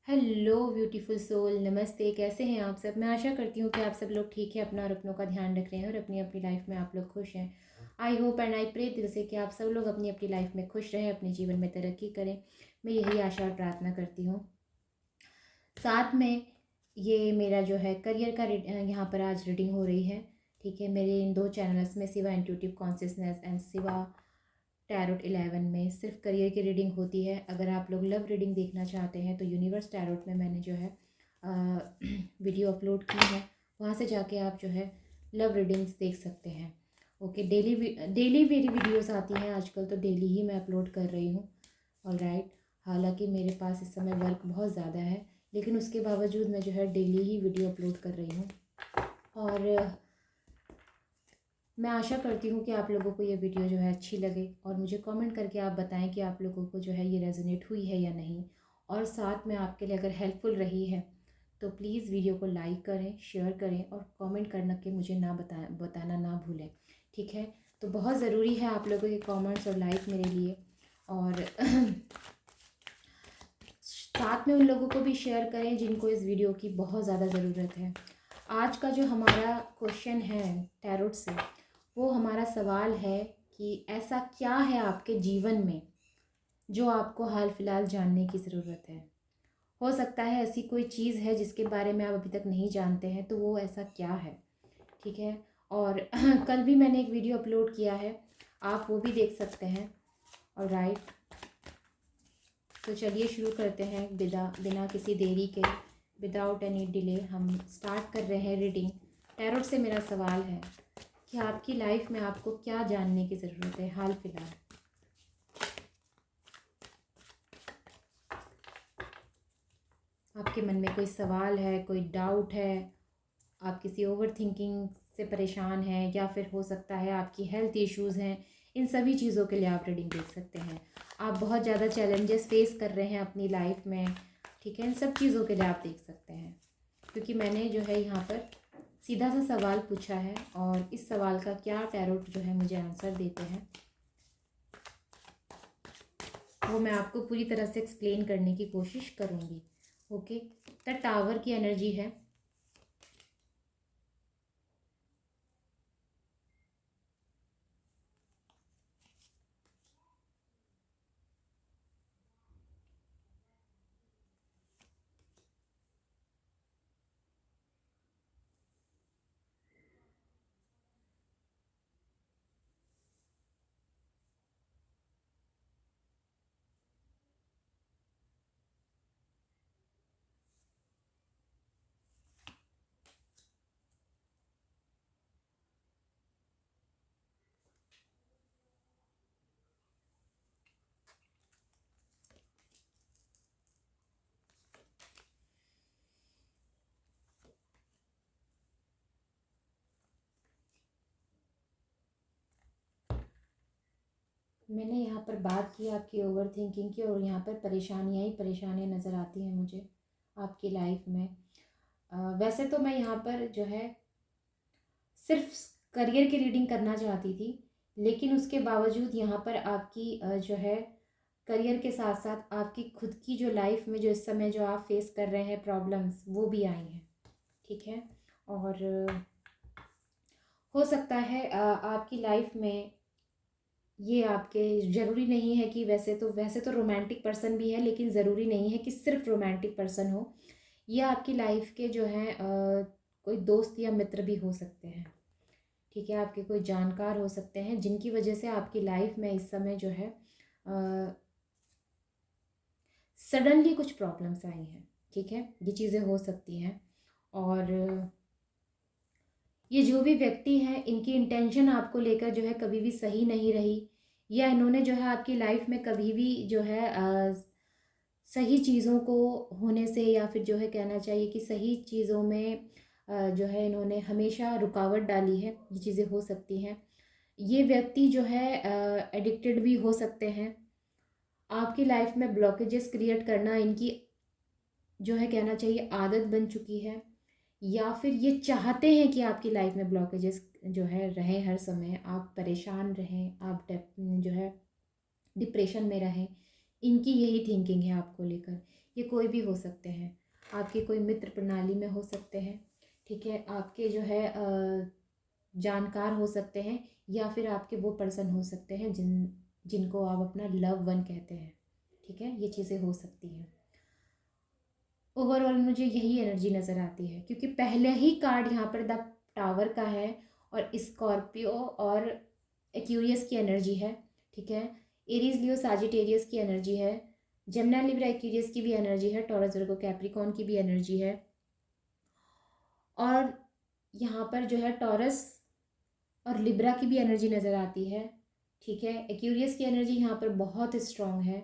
Hello beautiful soul, नमस्ते। कैसे हैं आप सब? मैं आशा करती हूँ कि आप सब लोग ठीक है, अपना और अपनों का ध्यान रख रहे हैं और अपनी अपनी लाइफ में आप लोग खुश हैं। I hope and I pray दिल से कि आप सब लोग अपनी अपनी लाइफ में खुश रहें, अपने जीवन में तरक्की करें। मैं यही आशा और प्रार्थना करती हूँ। साथ में ये मेरा जो है करियर का यहाँ पर आज रीडिंग हो रही है। ठीक है, मेरे इन दो चैनल्स में सिवा इंट्यूटिव कॉन्शियसनेस एंड सिवा टैरोट 11 में सिर्फ करियर की रीडिंग होती है। अगर आप लोग लव रीडिंग देखना चाहते हैं तो यूनिवर्स टैरोट में मैंने जो है वीडियो अपलोड की है, वहाँ से जाके आप जो है लव रीडिंग्स देख सकते हैं। ओके, डेली मेरी वीडियोस आती हैं आजकल, तो डेली ही मैं अपलोड कर रही हूँ। ऑलराइट, हालांकि मेरे पास इस समय वर्क बहुत ज़्यादा है, लेकिन उसके बावजूद मैं जो है डेली ही वीडियो अपलोड कर रही हूँ। और मैं आशा करती हूँ कि आप लोगों को ये वीडियो जो है अच्छी लगे और मुझे कमेंट करके आप बताएं कि आप लोगों को जो है ये रेजोनेट हुई है या नहीं। और साथ में आपके लिए अगर हेल्पफुल रही है तो प्लीज़ वीडियो को लाइक करें, शेयर करें और कमेंट करना के मुझे बताना ना भूलें। ठीक है, तो बहुत ज़रूरी है आप लोगों के कमेंट्स और लाइक मेरे लिए। और साथ में उन लोगों को भी शेयर करें जिनको इस वीडियो की बहुत ज़्यादा ज़रूरत है। आज का जो हमारा क्वेश्चन है टैरोट से, वो हमारा सवाल है कि ऐसा क्या है आपके जीवन में जो आपको हाल फिलहाल जानने की ज़रूरत है। हो सकता है ऐसी कोई चीज़ है जिसके बारे में आप अभी तक नहीं जानते हैं, तो वो ऐसा क्या है। ठीक है, और कल भी मैंने एक वीडियो अपलोड किया है, आप वो भी देख सकते हैं। ऑलराइट, तो चलिए शुरू करते हैं बिना किसी देरी के, विदाउट एनी डिले हम स्टार्ट कर रहे हैं रीडिंग। टैरोट से मेरा सवाल है कि आपकी लाइफ में आपको क्या जानने की ज़रूरत है हाल फिलहाल। आपके मन में कोई सवाल है, कोई डाउट है, आप किसी ओवर थिंकिंग से परेशान हैं, या फिर हो सकता है आपकी हेल्थ इश्यूज़ हैं। इन सभी चीज़ों के लिए आप रीडिंग देख सकते हैं। आप बहुत ज़्यादा चैलेंजेस फेस कर रहे हैं अपनी लाइफ में। ठीक है, इन सब चीज़ों के लिए आप देख सकते हैं, क्योंकि मैंने जो है यहाँ पर सीधा सा सवाल पूछा है और इस सवाल का क्या टैरोट जो है मुझे आंसर देते हैं वो मैं आपको पूरी तरह से एक्सप्लेन करने की कोशिश करूँगी। ओके, द टावर की एनर्जी है। मैंने यहाँ पर बात की आपकी ओवर थिंकिंग की, और यहाँ पर परेशानियाँ ही परेशानियाँ नज़र आती हैं मुझे आपकी लाइफ में। वैसे तो मैं यहाँ पर जो है सिर्फ करियर की रीडिंग करना चाहती थी, लेकिन उसके बावजूद यहाँ पर आपकी जो है करियर के साथ साथ आपकी खुद की जो लाइफ में जो इस समय जो आप फेस कर रहे हैं प्रॉब्लम्स, वो भी आई हैं। ठीक है, और हो सकता है आपकी लाइफ में ये आपके ज़रूरी नहीं है कि वैसे तो रोमांटिक पर्सन भी है, लेकिन ज़रूरी नहीं है कि सिर्फ रोमांटिक पर्सन हो। ये आपकी लाइफ के जो हैं कोई दोस्त या मित्र भी हो सकते हैं। ठीक है, आपके कोई जानकार हो सकते हैं जिनकी वजह से आपकी लाइफ में इस समय जो है सडनली कुछ प्रॉब्लम्स आई हैं। ठीक है, ये चीज़ें हो सकती हैं। और ये जो भी व्यक्ति हैं, इनकी इंटेंशन आपको लेकर जो है कभी भी सही नहीं रही, या इन्होंने जो है आपकी लाइफ में कभी भी जो है सही चीज़ों को होने से, या फिर जो है कहना चाहिए कि सही चीज़ों में जो है इन्होंने हमेशा रुकावट डाली है। ये चीज़ें हो सकती हैं। ये व्यक्ति जो है एडिक्टेड भी हो सकते हैं। आपकी लाइफ में ब्लॉकेजेस क्रिएट करना इनकी जो है कहना चाहिए आदत बन चुकी है, या फिर ये चाहते हैं कि आपकी लाइफ में ब्लॉकेजेस जो है रहें, हर समय आप परेशान रहें, आप जो है डिप्रेशन में रहें। इनकी यही थिंकिंग है आपको लेकर, ये कोई भी हो सकते हैं, आपके कोई मित्र प्रणाली में हो सकते हैं, ठीक है, आपके जो है जानकार हो सकते हैं, या फिर आपके वो पर्सन हो सकते हैं जिनको आप अपना लव वन कहते हैं, ठीक है, ये चीज़ें हो सकती हैं। ओवरऑल मुझे यही एनर्जी नज़र आती है, क्योंकि पहले ही कार्ड यहाँ पर द टावर का है और स्कॉर्पियो और एक्यूरियस की एनर्जी है, ठीक है, एरीज लियो साजिटेरियस की एनर्जी है, जमुना लिब्रा एक्यूरियस की भी एनर्जी है, टॉरस वर्गो कैप्रिकॉर्न की भी एनर्जी है, और यहाँ पर जो है टॉरस और लिब्रा की भी एनर्जी नज़र आती है, ठीक है, एक्यूरियस की एनर्जी यहाँ पर बहुत स्ट्रॉन्ग है,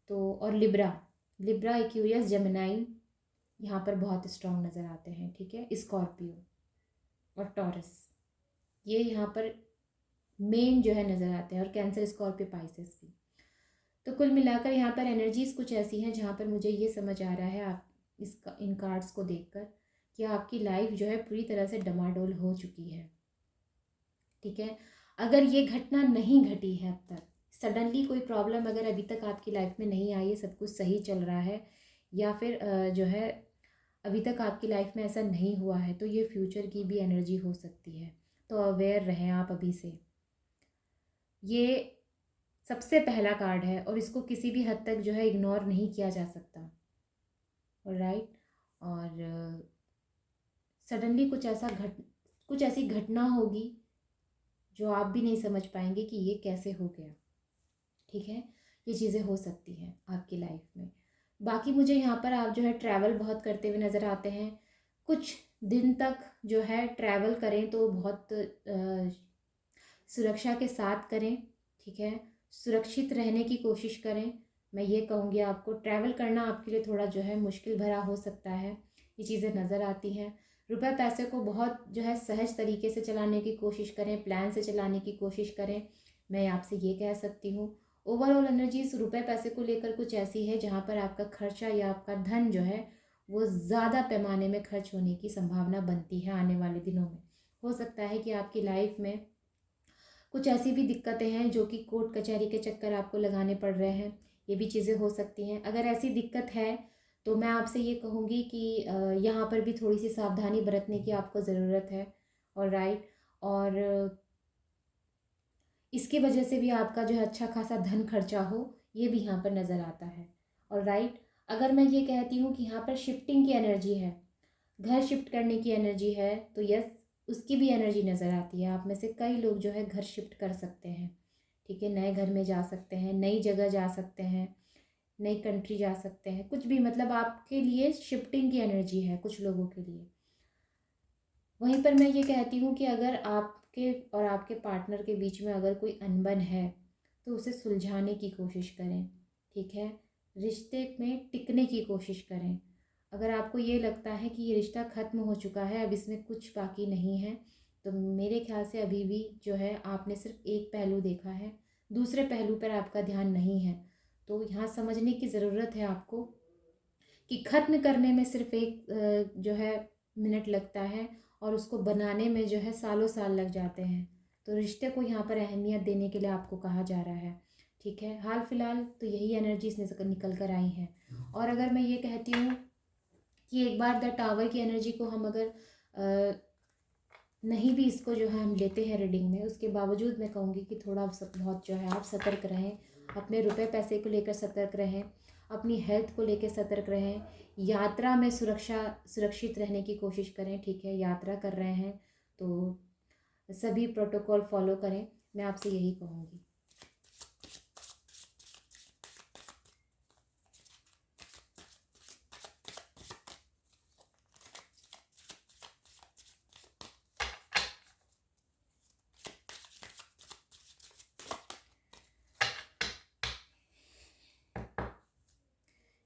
तो और लिब्रा लिब्रा एक्यूरियस जेमिनाई यहाँ पर बहुत स्ट्रॉन्ग नज़र आते हैं, ठीक है, स्कॉर्पियो और टॉरस ये यहाँ पर मेन जो है नज़र आते हैं, और कैंसर स्कॉर्पियो पाइसेस भी। तो कुल मिलाकर यहाँ पर एनर्जीज़ कुछ ऐसी हैं जहाँ पर मुझे ये समझ आ रहा है आप इन कार्ड्स को देखकर कि आपकी लाइफ जो है पूरी तरह से डमाडोल हो चुकी है, ठीक है। अगर ये घटना नहीं घटी है अब तक, सडनली कोई प्रॉब्लम अगर अभी तक आपकी लाइफ में नहीं आई है, सब कुछ सही चल रहा है, या फिर जो है अभी तक आपकी लाइफ में ऐसा नहीं हुआ है, तो ये फ्यूचर की भी एनर्जी हो सकती है। तो अवेयर रहें आप अभी से। ये सबसे पहला कार्ड है और इसको किसी भी हद तक जो है इग्नोर नहीं किया जा सकता, राइट। और सडनली कुछ ऐसी घटना होगी जो आप भी नहीं समझ पाएंगे कि ये कैसे हो गया, ठीक है। ये चीज़ें हो सकती हैं आपकी लाइफ में। बाकी मुझे यहाँ पर आप जो है ट्रैवल बहुत करते हुए नज़र आते हैं, कुछ दिन तक जो है ट्रैवल करें तो बहुत सुरक्षा के साथ करें, ठीक है, सुरक्षित रहने की कोशिश करें। मैं ये कहूँगी आपको ट्रैवल करना आपके लिए थोड़ा जो है मुश्किल भरा हो सकता है, ये चीज़ें नज़र आती हैं। रुपए पैसे को बहुत जो है सहज तरीके से चलाने की कोशिश करें, प्लान से चलाने की कोशिश करें, मैं आपसे ये कह सकती हूँ। ओवरऑल एनर्जीज रुपए पैसे को लेकर कुछ ऐसी है जहाँ पर आपका खर्चा या आपका धन जो है वो ज़्यादा पैमाने में खर्च होने की संभावना बनती है आने वाले दिनों में। हो सकता है कि आपकी लाइफ में कुछ ऐसी भी दिक्कतें हैं जो कि कोर्ट कचहरी के चक्कर आपको लगाने पड़ रहे हैं, ये भी चीज़ें हो सकती हैं। अगर ऐसी दिक्कत है तो मैं आपसे ये कहूँगी कि यहाँ पर भी थोड़ी सी सावधानी बरतने की आपको ज़रूरत है, और राइट। और इसकी वजह से भी आपका जो है अच्छा खासा धन खर्चा हो, ये भी यहाँ पर नज़र आता है, और राइट। अगर मैं ये कहती हूँ कि यहाँ पर शिफ्टिंग की एनर्जी है, घर शिफ्ट करने की एनर्जी है, तो यस उसकी भी एनर्जी नज़र आती है। आप में से कई लोग जो है घर शिफ्ट कर सकते हैं, ठीक है, नए घर में जा सकते हैं, नई जगह जा सकते हैं, नई कंट्री जा सकते हैं, कुछ भी, मतलब आपके लिए शिफ्टिंग की एनर्जी है कुछ लोगों के लिए। वहीं पर मैं ये कहती हूँ कि अगर आपके और आपके पार्टनर के बीच में अगर कोई अनबन है तो उसे सुलझाने की कोशिश करें, ठीक है, रिश्ते में टिकने की कोशिश करें। अगर आपको ये लगता है कि ये रिश्ता ख़त्म हो चुका है, अब इसमें कुछ बाकी नहीं है, तो मेरे ख्याल से अभी भी जो है आपने सिर्फ एक पहलू देखा है, दूसरे पहलू पर आपका ध्यान नहीं है। तो यहाँ समझने की ज़रूरत है आपको कि ख़त्म करने में सिर्फ एक जो है मिनट लगता है, और उसको बनाने में जो है सालों साल लग जाते हैं। तो रिश्ते को यहाँ पर अहमियत देने के लिए आपको कहा जा रहा है, ठीक है। हाल फिलहाल तो यही एनर्जीज निकल कर आई हैं। और अगर मैं ये कहती हूँ कि एक बार द टावर की एनर्जी को हम अगर नहीं भी इसको जो है हम लेते हैं रीडिंग में, उसके बावजूद मैं कहूँगी कि थोड़ा बहुत जो है आप सतर्क रहें, अपने रुपए पैसे को लेकर सतर्क रहें, अपनी हेल्थ को लेकर सतर्क रहें, यात्रा में सुरक्षित रहने की कोशिश करें, ठीक है। यात्रा कर रहे हैं तो सभी प्रोटोकॉल फॉलो करें, मैं आपसे यही कहूँगी।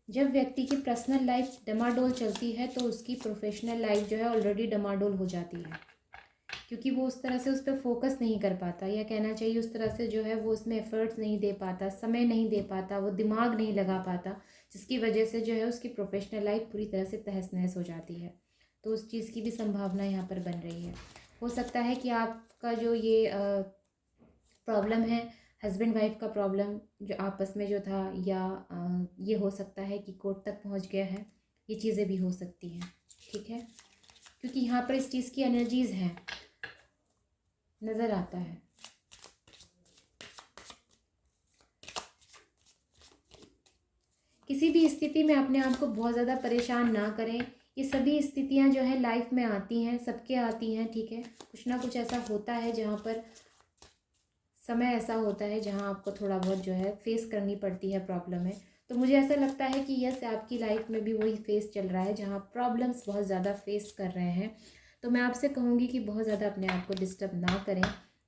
जब व्यक्ति की पर्सनल लाइफ डमाडोल चलती है तो उसकी प्रोफेशनल लाइफ जो है ऑलरेडी डमाडोल हो जाती है, क्योंकि वो उस तरह से उस पर फोकस नहीं कर पाता, या कहना चाहिए उस तरह से जो है वो उसमें एफर्ट्स नहीं दे पाता, समय नहीं दे पाता, वो दिमाग नहीं लगा पाता, जिसकी वजह से जो है उसकी प्रोफेशनल लाइफ पूरी तरह से तहस नहस हो जाती है। तो उस चीज़ की भी संभावना यहाँ पर बन रही है। हो सकता है कि आपका जो ये प्रॉब्लम है हस्बैंड वाइफ का प्रॉब्लम जो आपस में जो था, या ये हो सकता है कि कोर्ट तक पहुंच गया है, ये चीज़ें भी हो सकती हैं। ठीक है, क्योंकि यहाँ पर इस चीज़ की एनर्जीज़ हैं, नज़र आता है। किसी भी स्थिति में अपने आप को बहुत ज़्यादा परेशान ना करें। ये सभी स्थितियाँ जो है लाइफ में आती हैं, सबके आती हैं। ठीक है, कुछ ना कुछ ऐसा होता है जहाँ पर समय ऐसा होता है जहाँ आपको थोड़ा बहुत जो है फेस करनी पड़ती है प्रॉब्लम है। तो मुझे ऐसा लगता है कि यस, आपकी लाइफ में भी वही फेस चल रहा है जहाँ प्रॉब्लम्स बहुत ज़्यादा फेस कर रहे हैं। तो मैं आपसे कहूँगी कि बहुत ज़्यादा अपने आप को डिस्टर्ब ना करें।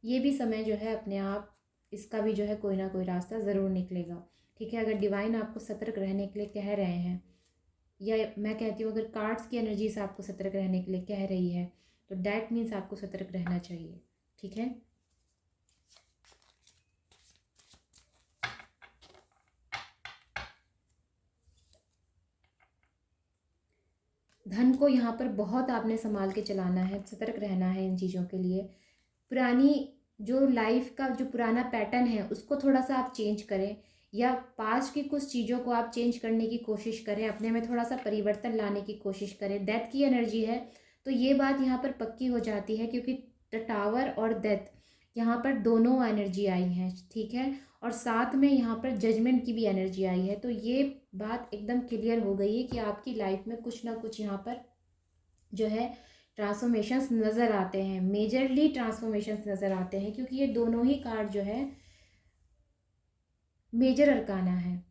ये भी समय जो है अपने आप, इसका भी जो है कोई ना कोई रास्ता ज़रूर निकलेगा। ठीक है, अगर डिवाइन आपको सतर्क रहने के लिए कह रहे हैं, या मैं कहती हूँ अगर कार्ड्स की एनर्जी से आपको सतर्क रहने के लिए कह रही है, तो डैट मीन्स आपको सतर्क रहना चाहिए। ठीक है, धन को यहाँ पर बहुत आपने संभाल के चलाना है, सतर्क रहना है इन चीज़ों के लिए। पुरानी जो लाइफ का जो पुराना पैटर्न है उसको थोड़ा सा आप चेंज करें, या पास्ट की कुछ चीज़ों को आप चेंज करने की कोशिश करें, अपने में थोड़ा सा परिवर्तन लाने की कोशिश करें। डेथ की एनर्जी है, तो ये बात यहाँ पर पक्की हो जाती है, क्योंकि द टावर और डेथ यहाँ पर दोनों एनर्जी आई हैं। ठीक है, और साथ में यहाँ पर जजमेंट की भी एनर्जी आई है। तो ये बात एकदम क्लियर हो गई है कि आपकी लाइफ में कुछ ना कुछ यहाँ पर जो है ट्रांसफॉर्मेशंस नज़र आते हैं, मेजरली ट्रांसफॉर्मेशंस नज़र आते हैं, क्योंकि ये दोनों ही कार्ड जो है मेजर अरकाना है।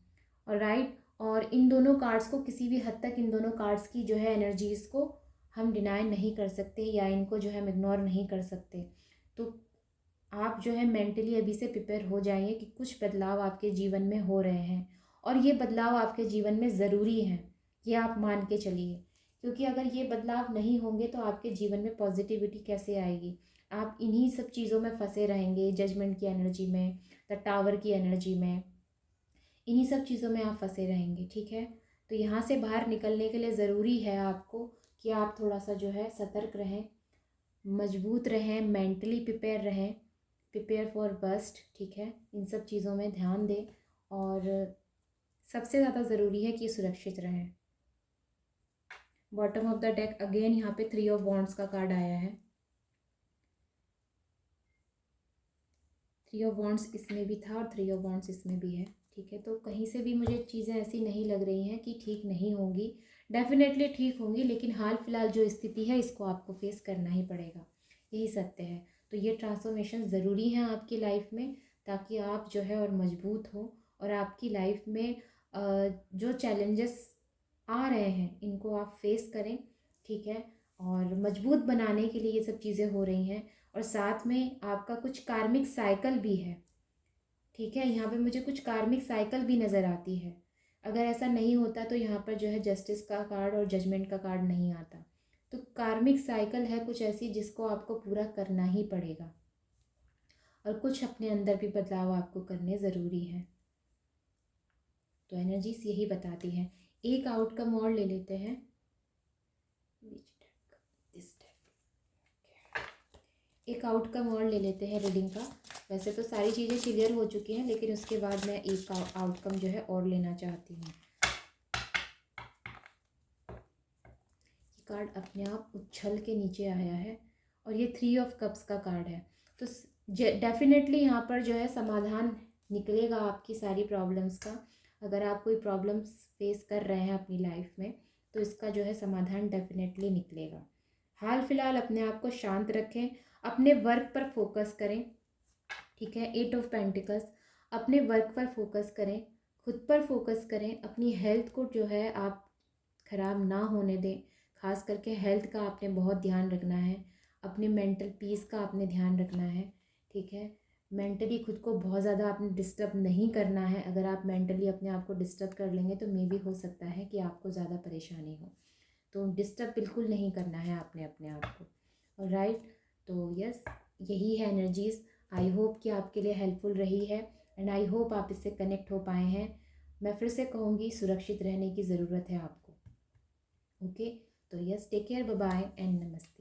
और राइट, और इन दोनों कार्ड्स को किसी भी हद तक, इन दोनों कार्ड्स की जो है एनर्जीज़ को हम डिनाई नहीं कर सकते, या इनको जो है हम इग्नोर नहीं कर सकते। तो आप जो है मेंटली अभी से प्रिपेयर हो जाइए कि कुछ बदलाव आपके जीवन में हो रहे हैं, और ये बदलाव आपके जीवन में ज़रूरी हैं, ये आप मान के चलिए। क्योंकि अगर ये बदलाव नहीं होंगे तो आपके जीवन में पॉजिटिविटी कैसे आएगी? आप इन्हीं सब चीज़ों में फंसे रहेंगे, जजमेंट की एनर्जी में, द टावर की एनर्जी में, इन्हीं सब चीज़ों में आप फंसे रहेंगे। ठीक है, तो यहाँ से बाहर निकलने के लिए ज़रूरी है आपको कि आप थोड़ा सा जो है सतर्क रहें, मजबूत रहें, मेंटली प्रिपेयर रहें, प्रिपेयर फॉर बस्ट। ठीक है, इन सब चीज़ों में ध्यान दें, और सबसे ज़्यादा ज़रूरी है कि सुरक्षित रहें। Bottom of the deck again यहाँ पे 3 ऑफ वॉन्ड्स का कार्ड आया है। 3 ऑफ वॉन्ड्स इसमें भी था और 3 ऑफ वॉन्ड्स इसमें भी है। ठीक है, तो कहीं से भी मुझे चीज़ें ऐसी नहीं लग रही हैं कि ठीक नहीं होंगी। डेफिनेटली ठीक होंगी, लेकिन हाल फिलहाल जो स्थिति है इसको आपको फेस करना ही पड़ेगा, यही सत्य है। तो ये ट्रांसफॉर्मेशन ज़रूरी हैं आपकी लाइफ में, ताकि आप जो है और मजबूत हो, और आपकी लाइफ में जो चैलेंजेस आ रहे हैं इनको आप फेस करें। ठीक है, और मजबूत बनाने के लिए ये सब चीज़ें हो रही हैं, और साथ में आपका कुछ कार्मिक साइकिल भी है। ठीक है, यहाँ पे मुझे कुछ कार्मिक साइकिल भी नज़र आती है। अगर ऐसा नहीं होता तो यहाँ पर जो है जस्टिस का कार्ड और जजमेंट का कार्ड नहीं आता। तो कार्मिक साइकिल है कुछ ऐसी जिसको आपको पूरा करना ही पड़ेगा, और कुछ अपने अंदर भी बदलाव आपको करने ज़रूरी हैं। तो एनर्जीज यही बताती है। एक आउटकम और ले लेते हैं। एक आउटकम और ले लेते हैं रीडिंग का। वैसे तो सारी चीज़ें क्लियर हो चुकी हैं, लेकिन उसके बाद मैं एक आउटकम जो है और लेना चाहती हूँ। ये कार्ड अपने आप उछल के नीचे आया है, और ये 3 ऑफ कप्स का कार्ड है। तो डेफिनेटली यहाँ पर जो है समाधान निकलेगा आपकी सारी प्रॉब्लम्स का। अगर आप कोई प्रॉब्लम्स फेस कर रहे हैं अपनी लाइफ में, तो इसका जो है समाधान डेफिनेटली निकलेगा। हाल फिलहाल अपने आप को शांत रखें, अपने वर्क पर फोकस करें। ठीक है, 8 ऑफ पेंटिकल्स, अपने वर्क पर फोकस करें, खुद पर फोकस करें, अपनी हेल्थ को जो है आप ख़राब ना होने दें। खास करके हेल्थ का आपने बहुत ध्यान रखना है, अपने मेंटल पीस का आपने ध्यान रखना है। ठीक है, मेंटली खुद को बहुत ज़्यादा आपने डिस्टर्ब नहीं करना है। अगर आप मेंटली अपने आप को डिस्टर्ब कर लेंगे तो मे भी हो सकता है कि आपको ज़्यादा परेशानी हो। तो डिस्टर्ब बिल्कुल नहीं करना है आपने अपने आप को। और राइट, तो यस, यही है एनर्जीज़। आई होप कि आपके लिए हेल्पफुल रही है, एंड आई होप आप इससे कनेक्ट हो पाए हैं। मैं फिर से कहूँगी, सुरक्षित रहने की ज़रूरत है आपको। ओके, तो yes, take care, bye bye and नमस्ते।